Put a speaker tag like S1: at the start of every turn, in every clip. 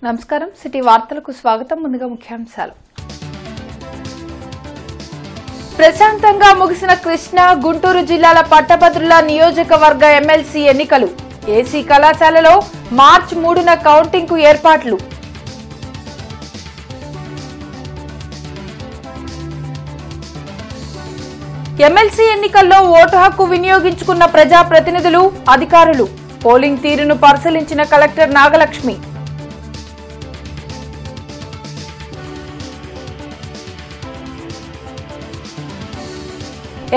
S1: నమస్కారం సిటీ వార్తలకు స్వాగతం ముందుగా ముఖ్యాంశాలు ప్రశాంతంగా ముగిసిన కృష్ణా గుంటూరు జిల్లాల పట్టభద్రుల నియోజకవర్గ ఎమ్మెల్సీ ఎన్నికలు ఏసీ కళాశాలలో మార్చి 3న కౌంటింగ్ కు ఏర్పాట్లు ఎమ్మెల్సీ ఎన్నికల్లో ఓటు హక్కు వినియోగించుకున్న ప్రజా ప్రతినిధులు అధికారులు పోలింగ్ తీరును పరిశీలించిన కలెక్టర్ నాగలక్ష్మి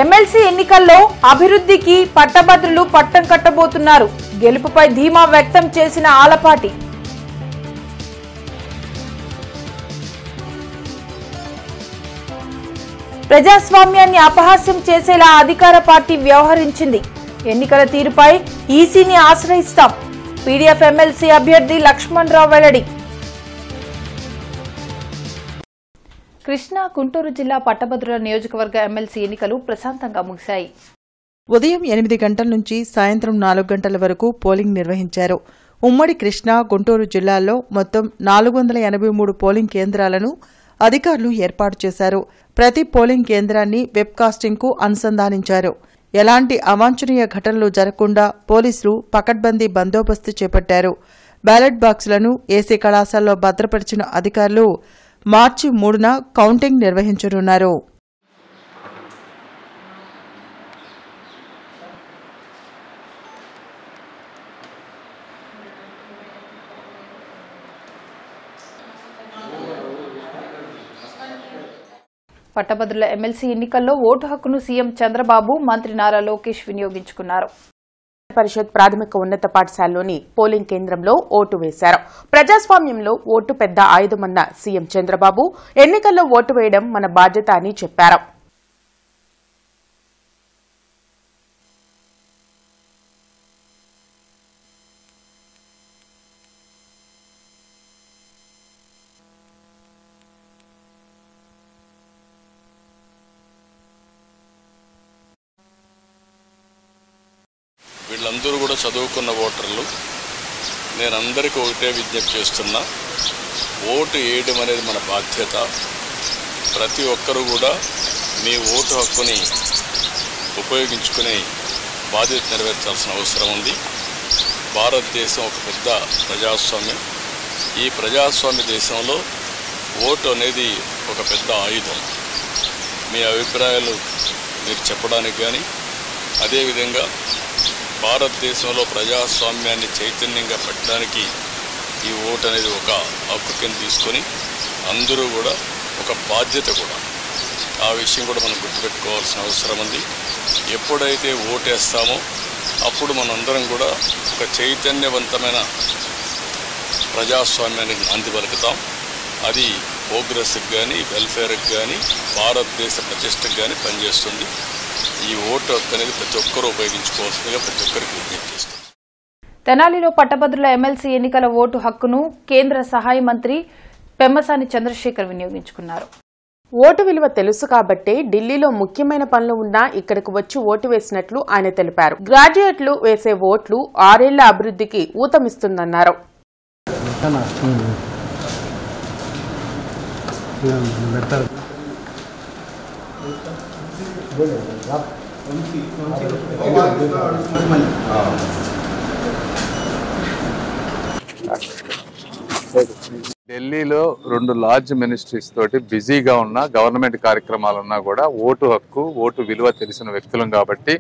S1: ఎమ్మెల్సీ ఎన్నికల్లో అభివృద్ధికి పట్టభద్రులు పట్టం కట్టబోతున్నారు గెలుపుపై ధీమా వ్యక్తం చేసిన ఆలపాటి ప్రజాస్వామ్యాన్ని అపహాస్యం చేసేలా అధికార పార్టీ వ్యవహరించింది ఎన్నికల తీరుపై ఈసీని ఆశ్రయిస్తాం పీడీఎఫ్ ఎమ్మెల్సీ అభ్యర్థి లక్ష్మణ్ రావు వెల్లడి కృష్ణా గుంటూరు జిల్లా పట్టభద్రుల నియోజకవర్గ ఎమ్మెల్సీ ఎన్నికలు ప్రశాంతంగా ముగిశాయి
S2: ఉదయం 8 గంటల నుంచి సాయంత్రం 4 గంటల వరకు పోలింగ్ నిర్వహించారు ఉమ్మడి కృష్ణా గుంటూరు జిల్లాల్లో మొత్తం 483 పోలింగ్ కేంద్రాలను అధికారులు ఏర్పాటు చేశారు ప్రతి పోలింగ్ కేంద్రాన్ని వెబ్కాస్టింగ్ కు అనుసంధానించారు ఎలాంటి అవాంఛనీయ ఘటనలు జరగకుండా పోలీసులు పకడ్బందీ బందోబస్తు చేపట్టారు బ్యాలెట్ బాక్సులను ఏసీ కళాశాలలో భద్రపరిచిన అధికారులు మార్చి 3న కౌంటింగ్ నిర్వహించనున్నారు
S1: పట్టభద్రుల ఎమ్మెల్సీ ఎన్నికల్లో ఓటు హక్కును సీఎం చంద్రబాబు మంత్రి నారా లోకేష్ వినియోగించుకున్నారు
S3: పరిషత్ ప్రాథమిక ఉన్నత పాఠశాలలోని పోలింగ్ కేంద్రంలో ఓటు వేశారు ప్రజాస్వామ్యంలో ఓటు పెద్ద ఆయుధమన్న సీఎం చంద్రబాబు ఎన్నికల్లో ఓటు వేయడం మన బాధ్యత అని చెప్పారు
S4: వీళ్ళందరూ కూడా చదువుకున్న ఓటర్లు నేను అందరికీ ఒకటే విజ్ఞప్తి చేస్తున్నా ఓటు వేయడం అనేది మన బాధ్యత ప్రతి ఒక్కరూ కూడా మీ ఓటు హక్కుని ఉపయోగించుకునే బాధ్యత నెరవేర్చాల్సిన అవసరం ఉంది భారతదేశం ఒక పెద్ద ప్రజాస్వామ్యం ఈ ప్రజాస్వామ్య దేశంలో ఓటు అనేది ఒక పెద్ద ఆయుధం మీ అభిప్రాయాలు మీరు చెప్పడానికి కానీ అదేవిధంగా భారతదేశంలో ప్రజాస్వామ్యాన్ని చైతన్యంగా పెట్టడానికి ఈ ఓటు అనేది ఒక హక్కు కింద తీసుకొని అందరూ కూడా ఒక బాధ్యత కూడా ఆ విషయం కూడా మనం గుర్తుపెట్టుకోవాల్సిన అవసరం ఉంది ఎప్పుడైతే ఓటేస్తామో అప్పుడు మనందరం కూడా ఒక చైతన్యవంతమైన ప్రజాస్వామ్యానికి నాంది పలుకుతాం అది ప్రోగ్రెస్కి కానీ వెల్ఫేర్కి కానీ భారతదేశ ప్రతిష్టకు కానీ పనిచేస్తుంది ఈ ఓటు హక్కు అనేది ప్రతి ఒక్కరూ ఉపయోగించుకోవాల్సిందిగా ప్రతి ఒక్కరికి విజ్ఞప్తి చేస్తుంది
S1: తెనాలిలో పట్టభద్రుల ఎమ్మెల్సీ ఎన్నికల ఓటు హక్కును కేంద్ర సహాయ మంత్రి పెమ్మసాని చంద్రశేఖర్ వినియోగించుకున్నారు
S3: ఓటు విలువ తెలుసు కాబట్టే ఢిల్లీలో ముఖ్యమైన పనులు ఉన్నా ఇక్కడకు వచ్చి ఓటు వేసినట్లు ఆయన తెలిపారు గ్రాడ్యుయేట్లు వేసే ఓట్లు 6 ఏళ్ల అభివృద్ధికి ఊతమిస్తుందన్నారు
S5: ఢిల్లీలో 2 లార్జ్ మినిస్ట్రీస్ తోటి బిజీగా ఉన్న గవర్నమెంట్ కార్యక్రమాలున్నా కూడా ఓటు హక్కు ఓటు విలువ తెలిసిన వ్యక్తులం కాబట్టి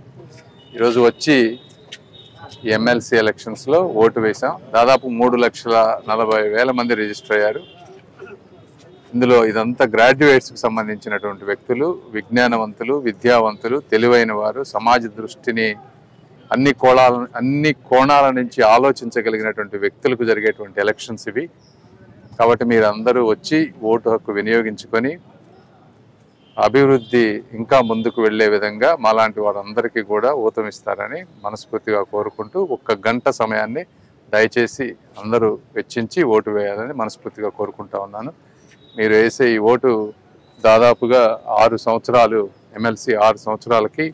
S5: ఈరోజు వచ్చి ఎమ్మెల్సీ ఎలక్షన్స్లో ఓటు వేసాం దాదాపు 3,40,000 మంది రిజిస్టర్ అయ్యారు ఇందులో ఇదంతా గ్రాడ్యుయేట్స్కి సంబంధించినటువంటి వ్యక్తులు విజ్ఞానవంతులు విద్యావంతులు తెలివైన వారు సమాజ దృష్టిని అన్ని కోణాల నుంచి ఆలోచించగలిగినటువంటి వ్యక్తులకు జరిగేటువంటి ఎలక్షన్స్ ఇవి కాబట్టి మీరందరూ వచ్చి ఓటు హక్కు వినియోగించుకొని అభివృద్ధి ఇంకా ముందుకు వెళ్లే విధంగా మాలాంటి వారందరికీ కూడా ఊతమిస్తారని మనస్ఫూర్తిగా కోరుకుంటూ 1 గంట సమయాన్ని దయచేసి అందరూ వెచ్చించి ఓటు వేయాలని మనస్ఫూర్తిగా కోరుకుంటా ఉన్నాను మీరు వేసే ఈ ఓటు దాదాపుగా 6 సంవత్సరాలు ఎమ్మెల్సీ 6 సంవత్సరాలకి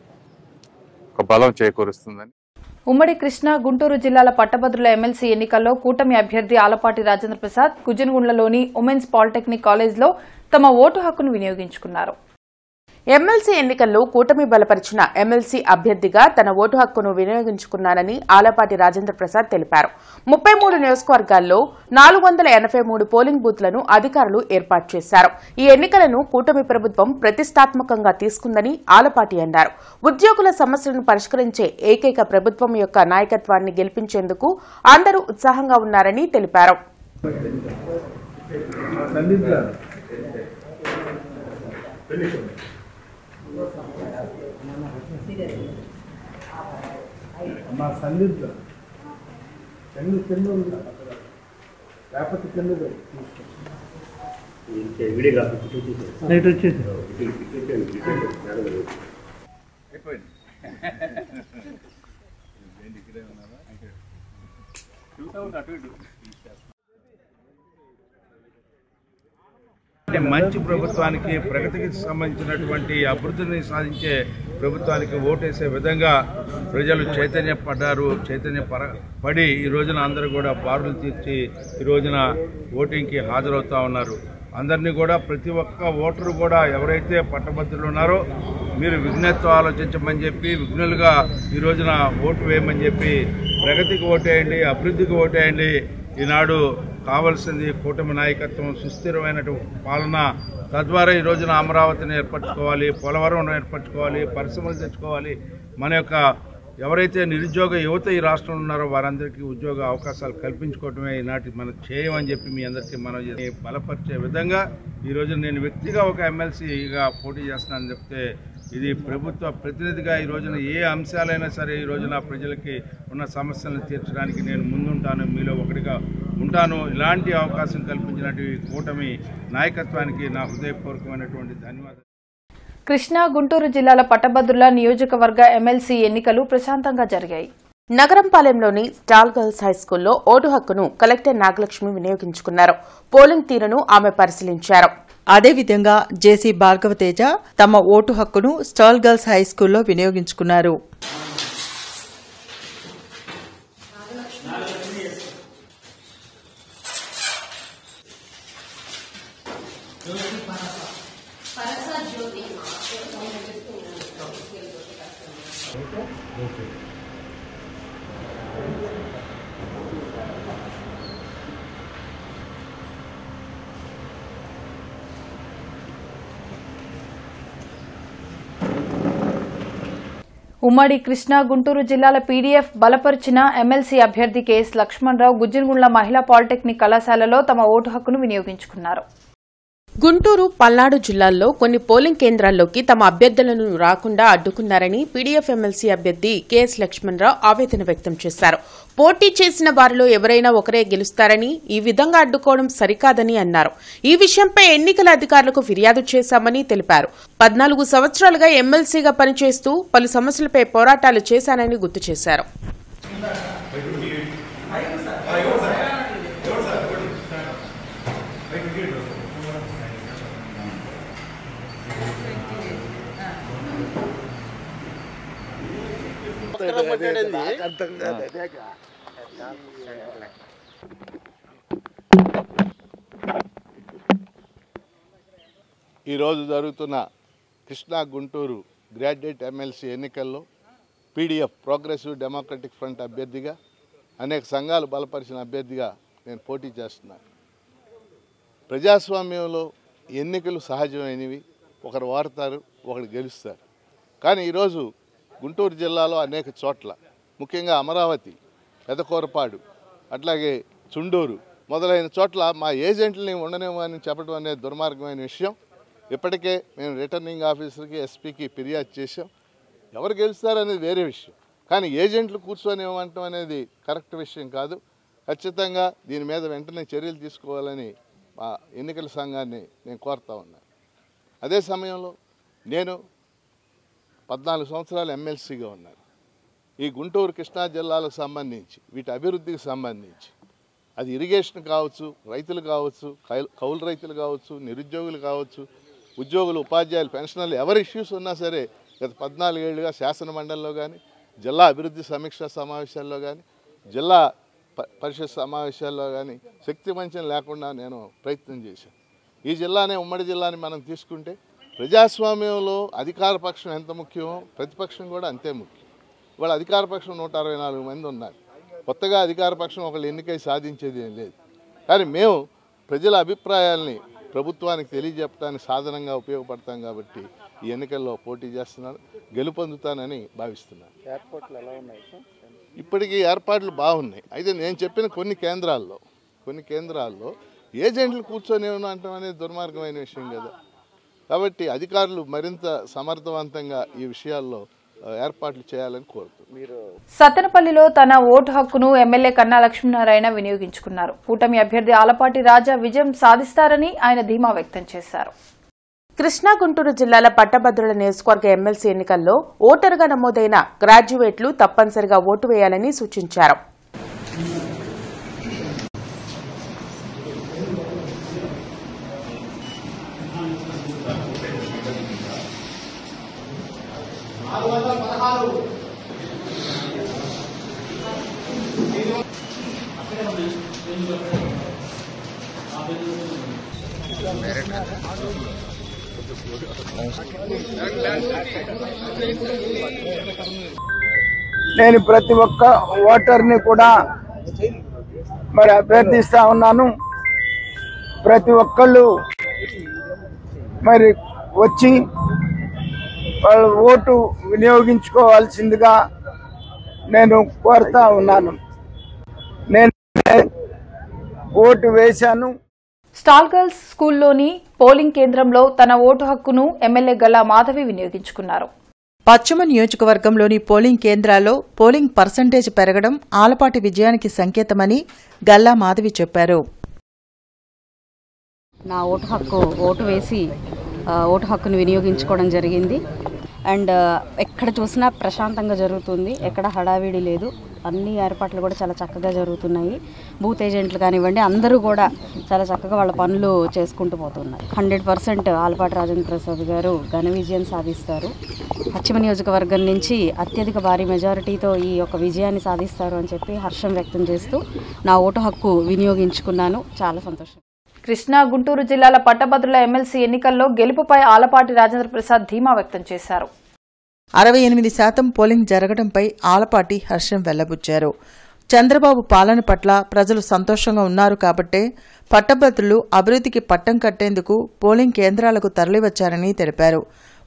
S5: ఒక బలం చేకూరుస్తుందని
S1: ఉమ్మడి కృష్ణా గుంటూరు జిల్లాల పట్టభద్రుల ఎమ్మెల్సీ ఎన్నికల్లో కూటమి అభ్యర్థి ఆలపాటి రాజేంద్ర ప్రసాద్ గుజ్జనగుండ్లలోని ఉమెన్స్ పాలిటెక్నిక్ కాలేజ్లో తమ ఓటు హక్కును వినియోగించుకున్నారు.
S3: ఎమ్మెల్సీ ఎన్నికల్లో కూటమి బలపరిచిన ఎమ్మెల్సీ అభ్యర్థిగా తన ఓటు హక్కును వినియోగించుకున్నానని ఆలపాటి రాజేంద్ర ప్రసాద్ తెలిపారు. 33 నియోజకవర్గాల్లో 483 పోలింగ్ బూత్లను అధికారులు ఏర్పాటు చేశారు. ఈ ఎన్నికలను కూటమి ప్రభుత్వం ప్రతిష్టాత్మకంగా తీసుకుందని ఆలపాటి అన్నారు. ఉద్యోగుల సమస్యలను పరిష్కరించే ఏకైక ప్రభుత్వం యొక్క నాయకత్వాన్ని గెలిపించేందుకు అందరూ ఉత్సాహంగా ఉన్నారని తెలిపారు.
S6: మంచి ప్రభుత్వానికి ప్రగతికి సంబంధించినటువంటి అభివృద్ధిని సాధించే ప్రభుత్వానికి ఓటేసే విధంగా ప్రజలు చైతన్యపడి ఈ రోజున అందరూ కూడా బారులు తీర్చి ఈ రోజున ఓటింగ్కి హాజరవుతా ఉన్నారు. అందరినీ కూడా ప్రతి ఒక్క ఓటరు కూడా ఎవరైతే పట్టభద్రులు ఉన్నారో మీరు విఘ్నత్వం ఆలోచించమని చెప్పి విఘ్నులుగా ఈ రోజున ఓటు వేయమని చెప్పి ప్రగతికి ఓటేయండి, అభివృద్ధికి ఓటేయండి. ఈనాడు కావాల్సింది కూటమి నాయకత్వం, సుస్థిరమైన పాలన. తద్వారా ఈ రోజున అమరావతిని ఏర్పరచుకోవాలి, పోలవరం ఏర్పరచుకోవాలి, పరిశ్రమలు తెచ్చుకోవాలి. మన యొక్క ఎవరైతే నిరుద్యోగ యువత ఈ రాష్ట్రంలో ఉన్నారో వారందరికీ ఉద్యోగ అవకాశాలు కల్పించుకోవటమే ఈనాటి మనం చేయమని చెప్పి మీ అందరికీ మనం బలపరిచే విధంగా ఈ రోజు నేను వ్యక్తిగా ఒక ఎమ్మెల్సీగా పోటీ చేస్తున్నానని చెప్తే ఇది ప్రభుత్వ ప్రతినిధిగా ఈ రోజున ఏ అంశాలైనా సరే ఈ రోజున ప్రజలకి ఉన్న సమస్యలను తీర్చడానికి నేను ముందుంటాను, మీలో ఒకటిగా ఉంటాను. ఇలాంటి అవకాశం కల్పించినటువంటి కూటమి నాయకత్వానికి నా హృదయపూర్వకమైనటువంటి ధన్యవాదాలు.
S1: కృష్ణా గుంటూరు జిల్లాల పట్టభద్రుల నియోజకవర్గ ఎమ్మెల్సీ ఎన్నికలు ప్రశాంతంగా జరిగాయి.
S3: నగరంపాలెంలోని స్టాల్ గర్ల్స్ హైస్కూల్లో ఓటు హక్కును కలెక్టర్ నాగలక్ష్మి వినియోగించుకున్నారు. పోలింగ్ తీరును ఆమె పరిశీలించారు.
S2: అదేవిధంగా జేసీ భార్గవతేజ తమ ఓటు హక్కును స్టాల్ గర్ల్స్ హైస్కూల్లో వినియోగించుకున్నారు.
S1: ఉమ్మడి కృష్ణా గుంటూరు జిల్లాల పీడీఎఫ్ బలపరిచిన ఎమ్మెల్సీ అభ్యర్థి కేఎస్ లక్ష్మణరావు గుజ్జనగుండ్ల మహిళా పాలిటెక్నిక్ కళాశాలలో తమ ఓటు హక్కును వినియోగించుకున్నారు.
S3: గుంటూరు, పల్నాడు జిల్లాల్లో కొన్ని పోలింగ్ కేంద్రాల్లోకి తమ అభ్యర్థులను రాకుండా అడ్డుకున్నారని పీడీఎఫ్ ఎమ్మెల్సీ అభ్యర్థి కేఎస్ లక్ష్మణరావు ఆవేదన వ్యక్తం చేశారు. పోటీ చేసిన వారిలో ఎవరైనా ఒకరే గెలుస్తారని, ఈ విధంగా అడ్డుకోవడం సరికాదని అన్నారు. ఈ విషయంపై ఎన్నికల అధికారులకు ఫిర్యాదు చేశామని తెలిపారు. 14 సంవత్సరాలుగా ఎమ్మెల్సీగా పనిచేస్తూ పలు సమస్యలపై పోరాటాలు చేశానని గుర్తు చేశారు.
S7: ఈరోజు జరుగుతున్న కృష్ణా గుంటూరు గ్రాడ్యుయేట్ ఎమ్మెల్సీ ఎన్నికల్లో పీడీఎఫ్ ప్రోగ్రెసివ్ డెమోక్రటిక్ ఫ్రంట్ అభ్యర్థిగా అనేక సంఘాలు బలపరిచిన అభ్యర్థిగా నేను పోటీ చేస్తున్నాను. ప్రజాస్వామ్యంలో ఎన్నికలు సహజమైనవి, ఒకరు ఓడతారు, ఒకరు గెలుస్తారు. కానీ ఈరోజు గుంటూరు జిల్లాలో అనేక చోట్ల, ముఖ్యంగా అమరావతి, పెదకూరపాడు, అట్లాగే చుండూరు మొదలైన చోట్ల మా ఏజెంట్లని ఉండనివ్వని చెప్పడం అనేది దుర్మార్గమైన విషయం. ఇప్పటికే మేము రిటర్నింగ్ ఆఫీసర్కి, ఎస్పీకి ఫిర్యాదు చేసాం. ఎవరు గెలుస్తారనేది వేరే విషయం, కానీ ఏజెంట్లు కూర్చొని ఇవ్వటం అనేది కరెక్ట్ విషయం కాదు. ఖచ్చితంగా దీని మీద వెంటనే చర్యలు తీసుకోవాలని మా ఎన్నికల సంఘాన్ని నేను కోరుతా ఉన్నాను. అదే సమయంలో నేను 14 సంవత్సరాలు ఎమ్మెల్సీగా ఉన్నాను. ఈ గుంటూరు కృష్ణా జిల్లాలకు సంబంధించి వీటి అభివృద్ధికి సంబంధించి అది ఇరిగేషన్ కావచ్చు, రైతులు కావచ్చు, కౌలు రైతులు కావచ్చు, నిరుద్యోగులు కావచ్చు, ఉద్యోగులు, ఉపాధ్యాయులు, పెన్షనర్లు ఎవరి ఇష్యూస్ ఉన్నా సరే గత 14 ఏళ్లుగా శాసన మండలిలో కానీ జిల్లా అభివృద్ధి సమీక్ష సమావేశాల్లో కానీ జిల్లా పరిషత్ సమావేశాల్లో కానీ శక్తి మంచం లేకుండా నేను ప్రయత్నం చేశాను. ఈ జిల్లానే ఉమ్మడి జిల్లాని మనం తీసుకుంటే ప్రజాస్వామ్యంలో అధికార పక్షం ఎంత ముఖ్యమో ప్రతిపక్షం కూడా అంతే ముఖ్యం. ఇవాళ అధికార పక్షం 164 మంది ఉన్నారు. కొత్తగా అధికార పక్షం ఒకళ్ళు ఎన్నికై సాధించేది ఏం లేదు. కానీ మేము ప్రజల అభిప్రాయాల్ని ప్రభుత్వానికి తెలియజెప్పడానికి సాధనంగా ఉపయోగపడతాం కాబట్టి ఈ ఎన్నికల్లో పోటీ చేస్తున్నాను, గెలుపొందుతానని భావిస్తున్నాను. ఇప్పటికీ ఏర్పాట్లు బాగున్నాయి. అయితే నేను చెప్పిన కొన్ని కేంద్రాల్లో ఏజెంట్లు కూర్చొని ఉండటం అనేది దుర్మార్గమైన విషయం కదా. కాబట్టి అధికారులు మరింత సమర్థవంతంగా ఈ విషయాల్లో ఏర్పాట్లు చేయాలని కోరుతున్నారు.
S1: సత్తెనపల్లిలో తన ఓటు హక్కును ఎమ్మెల్యే కన్నా లక్ష్మీనారాయణ వినియోగించుకున్నారు. కూటమి అభ్యర్థి ఆలపాటి రాజా విజయం సాధిస్తారని ఆయన ధీమా వ్యక్తం చేశారు.
S3: కృష్ణా గుంటూరు జిల్లాల పట్టభద్రుల నియోజకవర్గ ఎమ్మెల్సీ ఎన్నికల్లో ఓటరుగా నమోదైన గ్రాడ్యుయేట్లు తప్పనిసరిగా ఓటు వేయాలని సూచించారు.
S8: నేను ప్రతి ఒక్క ఓటర్ని కూడా మరి అభ్యర్థిస్తా ఉన్నాను. ప్రతి ఒక్కళ్ళు మరి వచ్చి వాళ్ళ ఓటు వినియోగించుకోవాల్సిందిగా నేను కోరుతా ఉన్నాను. నేను ఓటు వేశాను.
S1: స్టాల్ గర్ల్స్ స్కూల్లోని పోలింగ్ కేంద్రంలో తన ఓటు హక్కును ఎమ్మెల్యే గల్లా మాధవి వినియోగించుకున్నారు.
S2: పశ్చిమ నియోజకవర్గంలోని పోలింగ్ కేంద్రాల్లో పోలింగ్ పర్సంటేజ్ పెరగడం ఆలపాటి విజయానికి సంకేతమని గల్లా మాధవి చెప్పారు.
S9: నా ఓటు వేసి ఓటు హక్కును వినియోగించుకోవడం జరిగింది. అండ్ ఎక్కడ చూసినా ప్రశాంతంగా జరుగుతుంది, ఎక్కడ హడావిడి లేదు. అన్ని ఏర్పాట్లు కూడా చాలా చక్కగా జరుగుతున్నాయి. బూత్ ఏజెంట్లు కానివ్వండి, అందరూ కూడా చాలా చక్కగా వాళ్ళ పనులు చేసుకుంటూ పోతున్నారు. 100% ఆలపాటి రాజేంద్ర ప్రసాద్ గారు ఘన విజయం సాధిస్తారు. పశ్చిమ నియోజకవర్గం నుంచి అత్యధిక భారీ మెజారిటీతో ఈ యొక్క విజయాన్ని సాధిస్తారు అని చెప్పి హర్షం వ్యక్తం చేస్తూ నా ఓటు హక్కు వినియోగించుకున్నాను. చాలా సంతోషం.
S1: కృష్ణా గుంటూరు జిల్లాల పట్టభద్రుల ఎమ్మెల్సీ ఎన్నికల్లో గెలుపుపై ఆలపాటి రాజేంద్ర ప్రసాద్ ధీమా వ్యక్తం చేశారు.
S2: 68% పోలింగ్ జరగడంపై ఆలపాటి హర్షం వెల్లబుచ్చారు. చంద్రబాబు పాలన పట్ల ప్రజలు సంతోషంగా ఉన్నారు కాబట్టే పట్టభద్రులు అభివృద్ధికి పట్టం కట్టేందుకు పోలింగ్ కేంద్రాలకు తరలివచ్చారని తెలిపారు.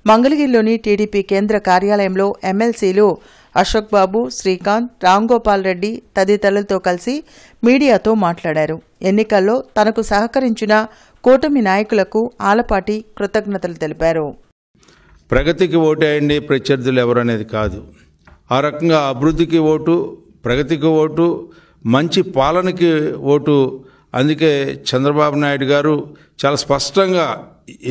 S2: మంగళగిరిలోని టీడీపీ కేంద్ర కార్యాలయంలో ఎమ్మెల్సీలు అశోక్ బాబు, శ్రీకాంత్, రాంగోపాల్ రెడ్డి తదితరులతో కలిసి మీడియాతో మాట్లాడారు. ఎన్నికల్లో తనకు సహకరించిన కూటమి నాయకులకు ఆలపాటి కృతజ్ఞతలు తెలిపారు.
S6: ప్రగతికి ఓటేయండి, ప్రత్యర్థులు ఎవరనేది కాదు. ఆ రకంగా అభివృద్ధికి ఓటు, ప్రగతికి ఓటు, మంచి పాలనకి ఓటు. అందుకే చంద్రబాబు నాయుడు గారు చాలా స్పష్టంగా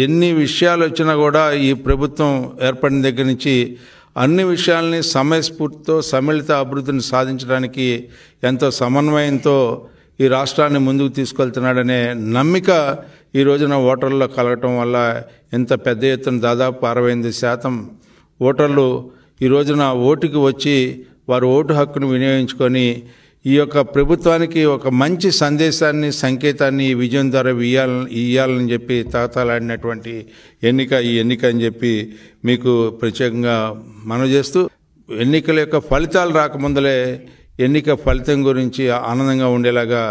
S6: ఎన్ని విషయాలు వచ్చినా కూడా ఈ ప్రభుత్వం ఏర్పడిన దగ్గర నుంచి అన్ని విషయాల్ని సమయస్ఫూర్తితో సమ్మిళిత అభివృద్ధిని సాధించడానికి ఎంతో సమన్వయంతో ఈ రాష్ట్రాన్ని ముందుకు తీసుకెళ్తున్నాడనే నమ్మిక ఈ రోజున ఓటర్లలో కలగటం వల్ల ఎంత పెద్ద ఎత్తున దాదాపు 68% ఓటర్లు ఈ రోజున ఓటుకి వచ్చి వారు ఓటు హక్కును వినియోగించుకొని ఈ యొక్క ప్రభుత్వానికి ఒక మంచి సందేశాన్ని, సంకేతాన్ని ఈ విజయం ద్వారా ఇయ్యాలని చెప్పి తాతాలాడినటువంటి ఈ ఎన్నిక అని చెప్పి మీకు ప్రత్యేకంగా మనవి చేస్తూ, ఎన్నికల యొక్క ఫలితాలు రాకముందలే ఎన్నిక ఫలితం గురించి ఆనందంగా ఉండేలాగా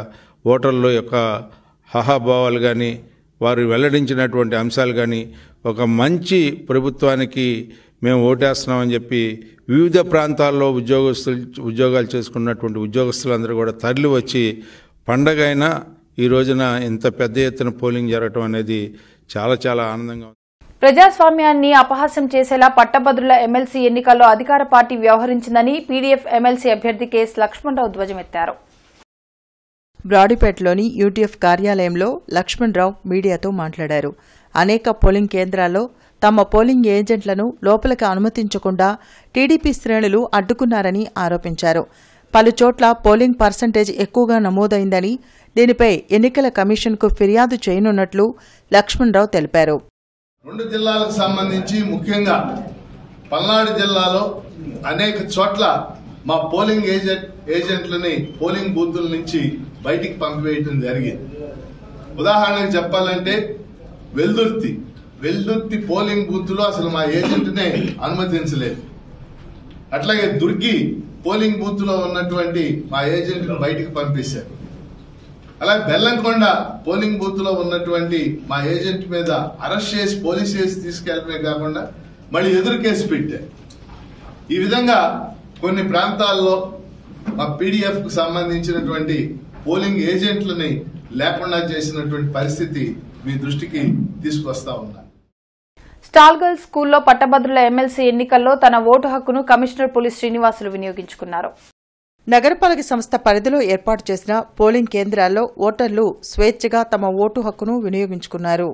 S6: ఓటర్ల యొక్క హాహాభావాలు కానీ, వారు వెల్లడించినటువంటి అంశాలు కానీ, ఒక మంచి ప్రభుత్వానికి మేము ఓటేస్తున్నామని చెప్పి వివిధ ప్రాంతాల్లో ఉద్యోగాలు చేసుకున్నటువంటి ఉద్యోగస్తులందరూ కూడా తరలి వచ్చి పండగ అయినా ఈ రోజున ఇంత పెద్ద ఎత్తున పోలింగ్ జరగడం అనేది చాలా చాలా ఆనందంగా ఉంది.
S1: ప్రజాస్వామ్యాన్ని అపహాస్యం చేసేలా పట్టభద్రుల ఎమ్మెల్సీ ఎన్నికల్లో అధికార పార్టీ వ్యవహరించిందని పీడీఎఫ్ ఎమ్మెల్సీ అభ్యర్థి కెఎస్ లక్ష్మణరావు ధ్వజమెత్తారు.
S2: బ్రాడీపేటలోని యూటీఎఫ్ కార్యాలయంలో లక్ష్మణరావు మీడియాతో మాట్లాడారు. అనేక పోలింగ్ కేంద్రాల్లో తమ పోలింగ్ ఏజెంట్లను లోపలికి అనుమతించకుండా టీడీపీ శ్రేణులు అడ్డుకున్నారని ఆరోపించారు. పలుచోట్ల పోలింగ్ పర్సంటేజ్ ఎక్కువగా నమోదైందని, దీనిపై ఎన్నికల కమిషన్కు ఫిర్యాదు చేయనున్నట్లు లక్ష్మణరావు తెలిపారు.
S7: 2 జిల్లాలకు సంబంధించి ముఖ్యంగా పల్నాడు జిల్లాలో అనేక చోట్ల మా పోలింగ్ ఏజెంట్లని పోలింగ్ బూతుల నుంచి బయటికి పంపివేయడం జరిగింది. ఉదాహరణకు చెప్పాలంటే వెల్దుర్తి పోలింగ్ బూత్ లో అసలు మా ఏజెంట్నే అనుమతించలేదు. అట్లాగే దుర్గి పోలింగ్ బూత్ లో ఉన్నటువంటి మా ఏజెంట్ ను బయటికి పంపించారు. అలాగే బెల్లంకొండ పోలింగ్ బూత్ లో ఉన్నటువంటి మా ఏజెంట్ మీద అరెస్ట్ చేసి పోలీస్ కేసు తీసుకెళ్లడమే కాకుండా మళ్ళీ ఎదురు కేసు పెట్టారు. ఈ విధంగా కొన్ని ప్రాంతాల్లో మా పీడీఎఫ్ కు సంబంధించినటువంటి పోలింగ్ ఏజెంట్లని లేకుండా చేసినటువంటి పరిస్థితి మీ దృష్టికి తీసుకొస్తా ఉన్నా.
S1: స్టాల్ గర్ల్స్ స్కూల్లో పట్టభద్రుల ఎమ్మెల్సీ ఎన్నికల్లో తన ఓటు హక్కును కమిషనర్ పోలీస్ శ్రీనివాసులు వినియోగించుకున్నారు.
S2: నగరపాలక సంస్థ పరిధిలో ఏర్పాటు చేసిన పోలింగ్ కేంద్రాల్లో ఓటర్లు స్వేచ్ఛగా తమ ఓటు హక్కును వినియోగించుకున్నారు.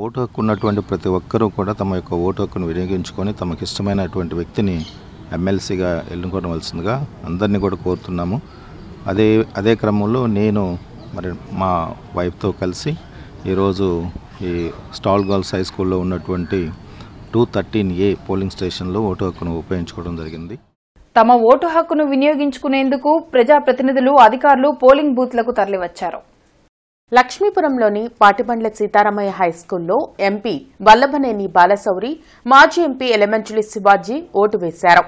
S10: ఓటు హక్కు ఉన్నటువంటి ప్రతి ఒక్కరూ కూడా తమ యొక్క ఓటు హక్కును వినియోగించుకొని తమకు ఇష్టమైనటువంటి వ్యక్తిని ఎమ్మెల్సీగా ఎన్నుకోవలసిందిగా అందరినీ కూడా కోరుతున్నాము. అదే క్రమంలో నేను మరి మా వైఫ్తో కలిసి ఈరోజు ఈ స్టాల్ గర్ల్స్ హై స్కూల్లో ఉన్నటువంటి 213A పోలింగ్ స్టేషన్లో ఓటు హక్కును ఉపయోగించుకోవడం జరిగింది.
S1: తమ ఓటు హక్కును వినియోగించుకునేందుకు ప్రజాప్రతినిధులు, అధికారులు పోలింగ్ బూత్లకు తరలివచ్చారు.
S3: లక్ష్మీపురంలోని పాటిబండ్ల సీతారామయ్య హైస్కూల్లో ఎంపీ వల్లభనేని బాలశౌరి, మాజీ ఎంపీ ఎలమంచిలి శివాజీ ఓటు వేశారు.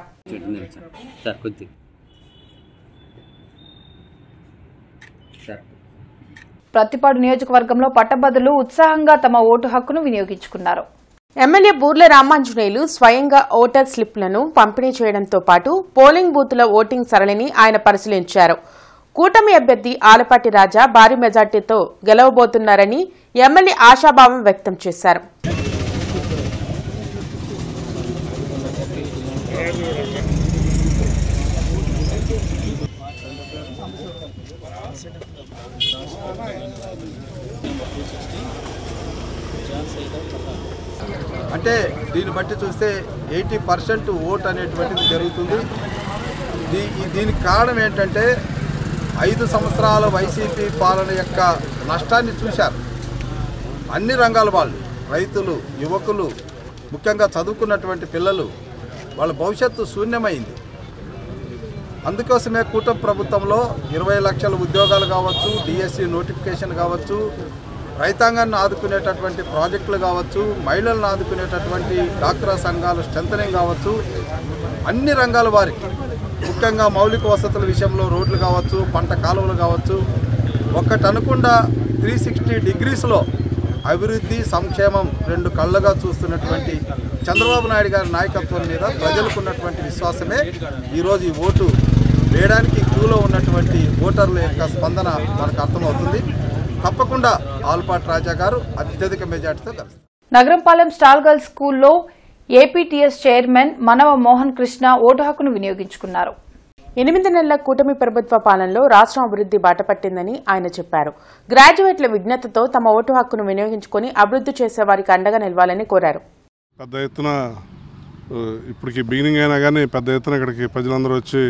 S1: ప్రతిపాడు నియోజకవర్గంలో పట్టభద్రులు ఉత్సాహంగా తమ ఓటు హక్కును వినియోగించుకున్నారు.
S3: ఎమ్మెల్యే బూర్ల రామాంజనేయులు స్వయంగా ఓటర్ స్లిప్లను పంపిణీ చేయడంతో పాటు పోలింగ్ బూత్ల ఓటింగ్ సరళిని ఆయన పరిశీలించారు. కూటమి అభ్యర్థి ఆలపాటి రాజా భారీ మెజార్టీతో గెలవబోతున్నారని ఎమ్మెల్యే ఆశాభావం వ్యక్తం చేశారు.
S11: అంటే దీన్ని బట్టి చూస్తే 80% ఓట్ అనేటువంటిది జరుగుతుంది. దీనికి కారణం ఏంటంటే 5 సంవత్సరాల వైసీపీ పాలన యొక్క నష్టాన్ని చూశారు. అన్ని రంగాల వాళ్ళు, రైతులు, యువకులు, ముఖ్యంగా చదువుకున్నటువంటి పిల్లలు, వాళ్ళ భవిష్యత్తు శూన్యమైంది. అందుకోసమే కూటమి ప్రభుత్వంలో 20 లక్షల ఉద్యోగాలు కావచ్చు, డిఎస్సి నోటిఫికేషన్ కావచ్చు, రైతాంగాన్ని ఆదుకునేటటువంటి ప్రాజెక్టులు కావచ్చు, మహిళలను ఆదుకునేటటువంటి డాక్రా సంఘాలు స్ట్రెంథనింగ్ కావచ్చు, అన్ని రంగాల వారికి ముఖ్యంగా మౌలిక వసతుల విషయంలో రోడ్లు కావచ్చు, పంట కాలువలు కావచ్చు, ఒక్కటి అనకుండా 360 డిగ్రీస్లో అభివృద్ధి, సంక్షేమం 2 కళ్ళుగా చూస్తున్నటువంటి చంద్రబాబు నాయుడు గారి నాయకత్వం మీద ప్రజలకు ఉన్నటువంటి విశ్వాసమే ఈరోజు ఈ ఓటు వేయడానికి క్యూలో ఉన్నటువంటి ఓటర్ల యొక్క స్పందన మనకు అర్థమవుతుంది. తప్పకుండా ఆలపాటి రాజా గారు అత్యధిక మెజార్టీతో కలుస్తారు.
S1: నగరంపాలెం స్టాల్ గర్ల్స్ స్కూల్లో ఏపీటీఎస్ చైర్మన్ మనవ మోహన్ కృష్ణ ఓటు హక్కును వినియోగించుకున్నారు.
S3: 8 నెలల కూటమి ప్రభుత్వ పాలనలో రాష్ట్రం అభివృద్ధి బాటపట్టిందని ఆయన చెప్పారు. గ్రాడ్యుయేట్ల విజ్ఞతతో తమ ఓటు హక్కును వినియోగించుకుని అభివృద్ధి చేసే వారికి అండగా నిలవాలని కోరారు.
S12: పెద్ద ఎత్తున ఇప్పటికి బిగినింగ్ అయినా కానీ పెద్ద ఎత్తున ఇక్కడికి ప్రజలందరూ వచ్చి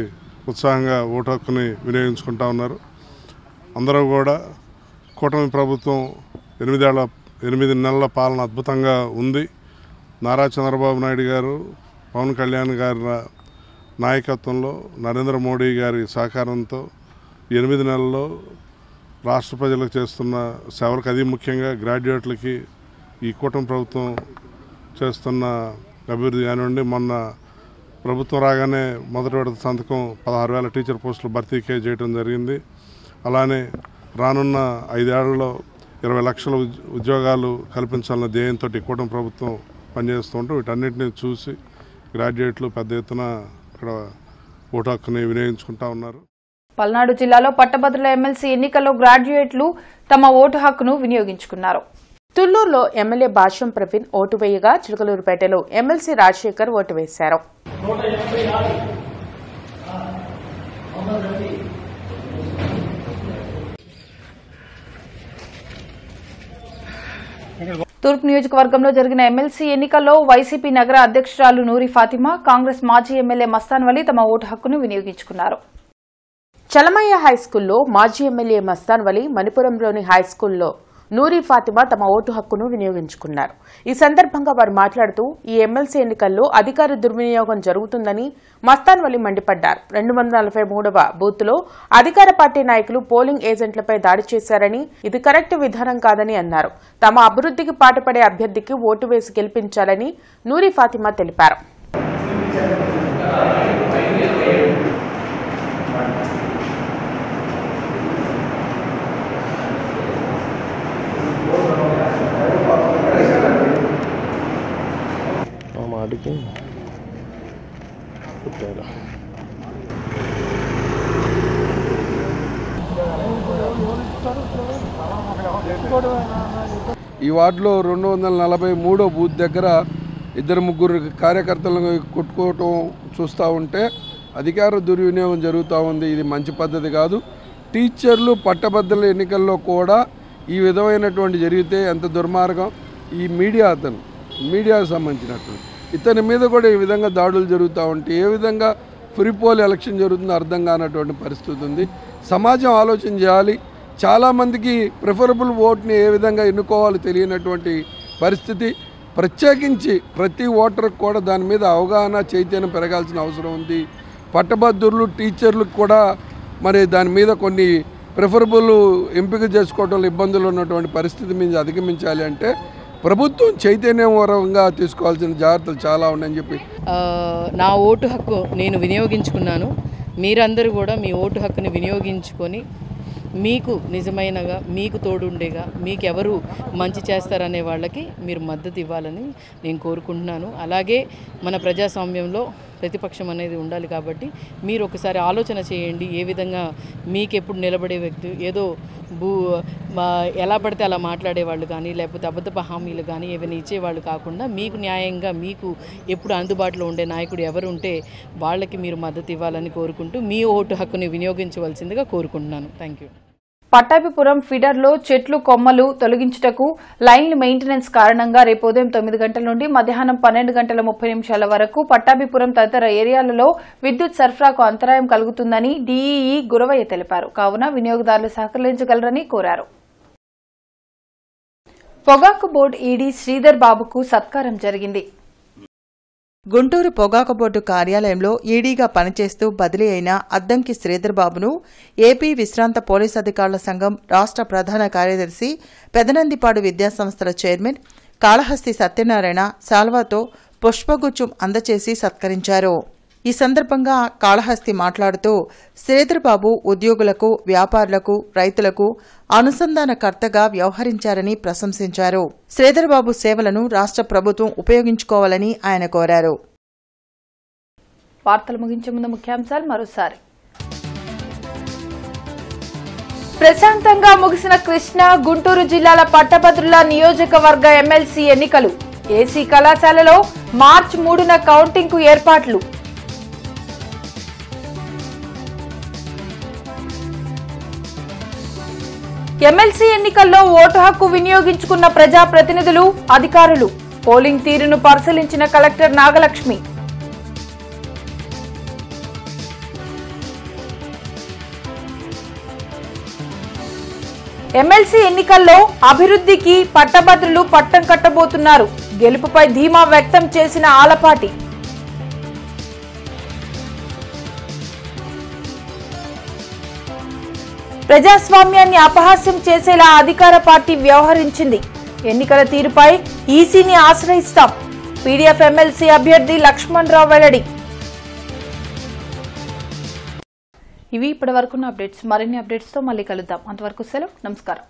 S12: ఉత్సాహంగా ఓటు హక్కుని వినియోగించుకుంటా ఉన్నారు. అందరూ కూడా కూటమి ప్రభుత్వం 8 నెలల పాలన అద్భుతంగా ఉంది. నారా చంద్రబాబు నాయుడు గారు, పవన్ కళ్యాణ్ గారి నాయకత్వంలో, నరేంద్ర మోడీ గారి సహకారంతో 8 నెలల్లో రాష్ట్ర ప్రజలకు చేస్తున్న సేవలకు, అది ముఖ్యంగా గ్రాడ్యుయేట్లకి ఈ కూటమి ప్రభుత్వం చేస్తున్న అభివృద్ధి కానివ్వండి. మొన్న ప్రభుత్వం రాగానే మొదటి విడత సంతకం 16,000 టీచర్ పోస్టులు భర్తీకే చేయడం జరిగింది. అలానే రానున్న 5 ఏళ్లలో 20 లక్షల ఉద్యోగాలు కల్పించాలన్న ధ్యేయంతో కూటమి ప్రభుత్వం పనిచేస్తూ ఉంటూ వీటన్నిటిని చూసి గ్రాడ్యుయేట్లు పెద్ద ఎత్తున ఇక్కడ ఓటు హక్కుని వినియోగించుకుంటా ఉన్నారు.
S1: పల్నాడు జిల్లాలో పట్టభద్రుల ఎమ్మెల్సీ ఎన్నికల్లో గ్రాడ్యుయేట్లు తమ ఓటు హక్కును వినియోగించుకున్నారు.
S3: తుళ్లూరులో ఎమ్మెల్యే భాష్యం ప్రవీణ్ ఓటు వేయగా, చిలకలూరుపేటలో ఎమ్మెల్సీ రాజశేఖర్ ఓటు వేశారు.
S1: తూర్పు నియోజకవర్గంలో జరిగిన ఎమ్మెల్సీ ఎన్నికల్లో వైసీపీ నగర అధ్యక్షురాలు నూరి ఫాతిమా, కాంగ్రెస్ మాజీ ఎమ్మెల్యే మస్తాన్ వలి తమ ఓటు హక్కును వినియోగించుకున్నారు.
S3: చలమయ్య హైస్కూల్లో మాజీ ఎమ్మెల్యే మస్తాన్ వలి, మణిపురంలోని హైస్కూల్లో నూరి ఫాతిమా తమ ఓటు హక్కును వినియోగించుకున్నారు. ఈ సందర్భంగా వారు మాట్లాడుతూ ఈ ఎమ్మెల్సీ ఎన్నికల్లో అధికార దుర్వినియోగం జరుగుతుందని మస్తాన్ వలి మండిపడ్డారు. 243వ బూత్లో అధికార పార్టీ నాయకులు పోలింగ్ ఏజెంట్లపై దాడి చేశారని, ఇది కరెక్ట్ విధానం కాదని అన్నారు. తమ అభివృద్ధికి పాటుపడే అభ్యర్థికి ఓటు వేసి గెలిపించాలని నూరి ఫాతిమా తెలిపారు.
S11: ఈ వార్డులో 243 బూత్ దగ్గర 2-3 కార్యకర్తలను కొట్టుకోవటం చూస్తూ ఉంటే అధికార దుర్వినియోగం జరుగుతూ ఉంది. ఇది మంచి పద్ధతి కాదు. టీచర్లు పట్టభద్రుల ఎన్నికల్లో కూడా ఈ విధమైనటువంటి జరిగితే ఎంత దుర్మార్గం. ఈ మీడియాకు సంబంధించినటువంటి ఇతని మీద కూడా ఈ విధంగా దాడులు జరుగుతూ ఉంటే ఏ విధంగా ఫ్రీ పోల్ ఎలక్షన్ జరుగుతుందో అర్థం కానటువంటి పరిస్థితి ఉంది. సమాజం ఆలోచన చేయాలి. చాలామందికి ప్రిఫరబుల్ ఓట్ని ఏ విధంగా ఎన్నుకోవాలో తెలియనటువంటి పరిస్థితి. ప్రత్యేకించి ప్రతి ఓటర్కి కూడా దాని మీద అవగాహన, చైతన్యం పెరగాల్సిన అవసరం ఉంది. పట్టభద్రులు, టీచర్లకు కూడా మరి దాని మీద కొన్ని ప్రిఫరబుల్ ఎంపిక చేసుకోవడంలో ఇబ్బందులు ఉన్నటువంటి పరిస్థితి మీద అధిగమించాలి అంటే ప్రభుత్వం చైతన్యపరంగా తీసుకోవాల్సిన జాగ్రత్తలు చాలా ఉన్నాయని చెప్పి
S13: నా ఓటు హక్కు నేను వినియోగించుకున్నాను. మీరందరూ కూడా మీ ఓటు హక్కుని వినియోగించుకొని మీకు నిజమైనగా, మీకు తోడుండేగా, మీకు ఎవరు మంచి చేస్తారనే వాళ్ళకి మీరు మద్దతు ఇవ్వాలని నేను కోరుకుంటున్నాను. అలాగే మన ప్రజాస్వామ్యంలో ప్రతిపక్షం అనేది ఉండాలి కాబట్టి మీరు ఒకసారి ఆలోచన చేయండి. ఏ విధంగా మీకు ఎప్పుడు నిలబడే వ్యక్తి ఏదో ఎలా పడితే అలా మాట్లాడేవాళ్ళు కానీ, లేకపోతే అబద్ధపు హామీలు కానీ ఏమైనా ఇచ్చేవాళ్ళు కాకుండా మీకు న్యాయంగా, మీకు ఎప్పుడు అందుబాటులో ఉండే నాయకుడు ఎవరు ఉంటే వాళ్ళకి మీరు మద్దతు ఇవ్వాలని కోరుకుంటూ మీ ఓటు హక్కుని వినియోగించవలసిందిగా కోరుకుంటున్నాను. Thank you.
S1: పట్టాభిపురం ఫీడర్లో చెట్లు, కొమ్మలు తొలగించుటకు లైన్ల మెయింటెనెన్స్ కారణంగా రేపు ఉదయం 9 గంటల నుండి మధ్యాహ్నం 12:30 వరకు పట్టాభిపురం తదితర ఏరియాలలో విద్యుత్ సరఫరాకు అంతరాయం కలుగుతుందని డీఈఈ గురవయ్య తెలిపారు. కావున వినియోగదారులు సహకరించగలరని కోరారు. పొగాకు బోర్డు ఈడీ శ్రీధర్ బాబుకు సత్కారం జరిగింది.
S2: గుంటూరు పొగాకు బోర్డు కార్యాలయంలో ఈడీగా పనిచేస్తూ బదిలీ అయిన అద్దంకి శ్రీధర్ బాబును ఏపీ విశ్రాంత పోలీస్ అధికారుల సంఘం రాష్ట్ర ప్రధాన కార్యదర్శి, పెదనందిపాడు విద్యాసంస్థల చైర్మన్ కాళహస్తి సత్యనారాయణ శాల్వాతో పుష్పగుచ్చం అందచేసి సత్కరించారు. ఈ సందర్భంగా కాళహస్తి మాట్లాడుతూ శ్రీధర్ బాబు ఉద్యోగులకు, వ్యాపారులకు, రైతులకు అనుసంధానకర్తగా వ్యవహరించారని ప్రశంసించారు. శ్రీధర్ బాబు సేవలను రాష్ట్ర ప్రభుత్వం ఉపయోగించుకోవాలని ఆయన కోరారు.
S1: వార్తలు ముగించే ముందు ముఖ్యాంశాలు మరోసారి. ప్రశాంతంగా ముగిసిన కృష్ణా, గుంటూరు జిల్లాల పట్టభద్రుల నియోజకవర్గ ఎమ్మెల్సీ ఎన్నికలు. ఏసీ కళాశాలలో మార్చి 3న కౌంటింగ్కు ఏర్పాట్లు. ఎమ్మెల్సీ ఎన్నికల్లో ఓటు హక్కు వినియోగించుకున్న ప్రజాప్రతినిధులు, అధికారులు. పోలింగ్ తీరును పరిశీలించిన కలెక్టర్ నాగలక్ష్మి. ఎమ్మెల్సీ ఎన్నికల్లో అభివృద్ధికి పట్టభద్రులు పట్టం కట్టబోతున్నారు. గెలుపుపై ధీమా వ్యక్తం చేసిన ఆలపాటి. ప్రజాస్వామ్యాన్ని అపహాస్యం చేసేలా అధికార పార్టీ వ్యవహరించింది. ఎన్నికల తీరుపై ఈసీని ఆశ్రయిస్తాం. పీడీఎఫ్ ఎమ్మెల్సీ అభ్యర్థి లక్ష్మణరావు వెల్లడి. ఇవి ఇప్పటి వరకున్న అప్డేట్స్. మరిన్ని అప్డేట్స్ తో మళ్ళీ కలుద్దాం. అంతవరకు సెలవు. నమస్కారం.